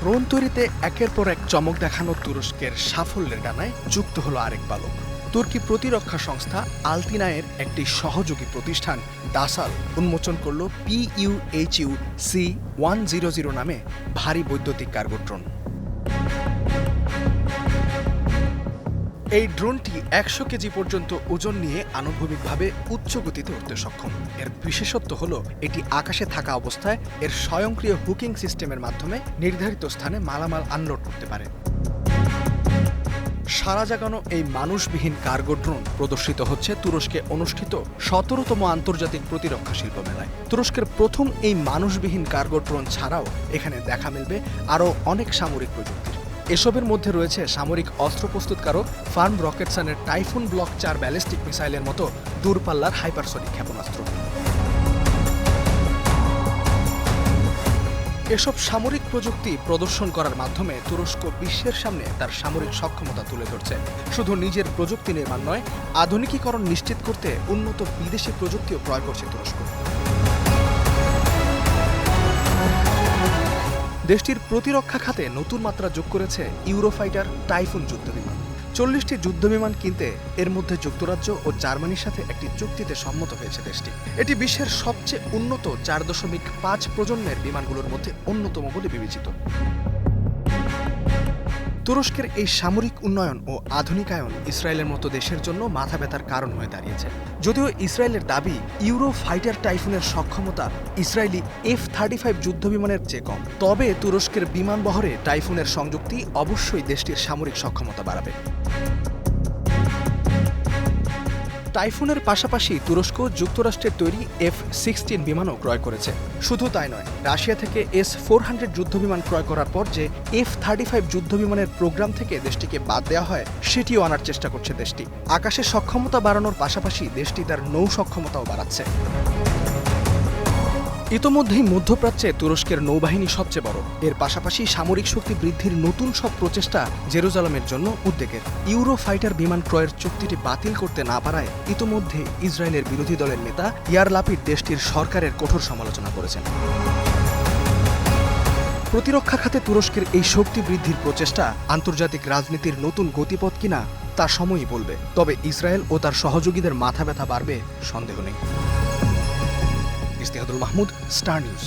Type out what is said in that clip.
Drone তৈরিতে একের পর এক চমক দেখানো তুরস্কের সাফল্যের ডানায় যুক্ত হলো আরেক বালক। তুর্কি প্রতিরক্ষা সংস্থা আলতিনায়ের একটি সহযোগী প্রতিষ্ঠান দাসাল উন্মোচন করল PUHU C-100 নামে ভারী বৈদ্যুতিক কার্গো ড্রোন। এই ড্রোনটি 100 কেজি পর্যন্ত ওজন নিয়ে আনুভূমিকভাবে উচ্চ গতিতে উঠতে সক্ষম। এর বিশেষত্ব হলো এটি আকাশে থাকা অবস্থায় এর স্বয়ংক্রিয় হুকিং সিস্টেমের মাধ্যমে নির্ধারিত স্থানে মালামাল আনলোড করতে পারে। সারা জাগানো এই মানুষবিহীন কার্গো ড্রোন প্রদর্শিত হচ্ছে তুরস্কে অনুষ্ঠিত 17তম আন্তর্জাতিক প্রতিরক্ষা শিল্প মেলায়। তুরস্কের প্রথম এই মানুষবিহীন কার্গো ড্রোন ছাড়াও এখানে দেখা মিলবে আরও অনেক সামরিক প্রযুক্তির। এসবের মধ্যে রয়েছে সামরিক অস্ত্র প্রস্তুতকারক ফার্ম রকেটসানের টাইফুন ব্লক 4 ব্যালিস্টিক মিসাইলের মতো দূরপাল্লার হাইপারসনিক ক্ষেপণাস্ত্র। এসব সামরিক প্রযুক্তি প্রদর্শন করার মাধ্যমে তুরস্ক বিশ্বের সামনে তার সামরিক সক্ষমতা তুলে ধরছে। শুধু নিজের প্রযুক্তি নির্মাণ নয়, আধুনিকীকরণ নিশ্চিত করতে উন্নত বিদেশি প্রযুক্তিও ক্রয় করছে তুরস্ক। দেশটির প্রতিরক্ষা খাতে নতুন মাত্রা যোগ করেছে ইউরোফাইটার টাইফুন যুদ্ধবিমান। 40টি যুদ্ধবিমান কিনতে এর মধ্যে যুক্তরাজ্য ও জার্মানির সাথে একটি চুক্তিতে সম্মত হয়েছে দেশটি। এটি বিশ্বের সবচেয়ে উন্নত 4.5 প্রজন্মের বিমানগুলোর মধ্যে অন্যতম বলে বিবেচিত। তুরস্কের এই সামরিক উন্নয়ন ও আধুনিকায়ন ইসরায়েলের মতো দেশের জন্য মাথা ব্যথার কারণ হয়ে দাঁড়িয়েছে। যদিও ইসরায়েলের দাবি ইউরো ফাইটার টাইফুনের সক্ষমতা ইসরায়েলি F-35 যুদ্ধবিমানের চেয়ে কম, তবে তুরস্কের বিমানবহরে টাইফুনের সংযুক্তি অবশ্যই দেশটির সামরিক সক্ষমতা বাড়াবে। টাইফুনের পাশাপাশি তুরস্ক যুক্তরাষ্ট্রের তৈরি F-16 বিমানও ক্রয় করেছে। শুধু তাই নয়, রাশিয়া থেকে S-400 যুদ্ধবিমান ক্রয় করার পর যে F-35 যুদ্ধবিমানের প্রোগ্রাম থেকে দেশটিকে বাদ দেওয়া হয় সেটিও আনার চেষ্টা করছে দেশটি। আকাশে সক্ষমতা বাড়ানোর পাশাপাশি দেশটি তার নৌ সক্ষমতাও বাড়াচ্ছে। ইতোমধ্যেই মধ্যপ্রাচ্যে তুরস্কের নৌবাহিনী সবচেয়ে বড়। এর পাশাপাশি সামরিক শক্তি বৃদ্ধির নতুন সব প্রচেষ্টা জেরুজালেমের জন্য উদ্বেগের। ইউরো ফাইটার বিমান ক্রয়ের চুক্তিটি বাতিল করতে না পারায় ইতোমধ্যে ইসরায়েলের বিরোধী দলের নেতা ইয়ার লাপিড দেশটির সরকারের কঠোর সমালোচনা করেছেন। প্রতিরক্ষা খাতে তুরস্কের এই শক্তি বৃদ্ধির প্রচেষ্টা আন্তর্জাতিক রাজনীতির নতুন গতিপথ কিনা তা সময়ই বলবে। তবে ইসরায়েল ও তার সহযোগীদের মাথা ব্যথা বাড়বে সন্দেহ নেই। ইস্তেহাদুল মাহমুদ, স্টার নিউজ।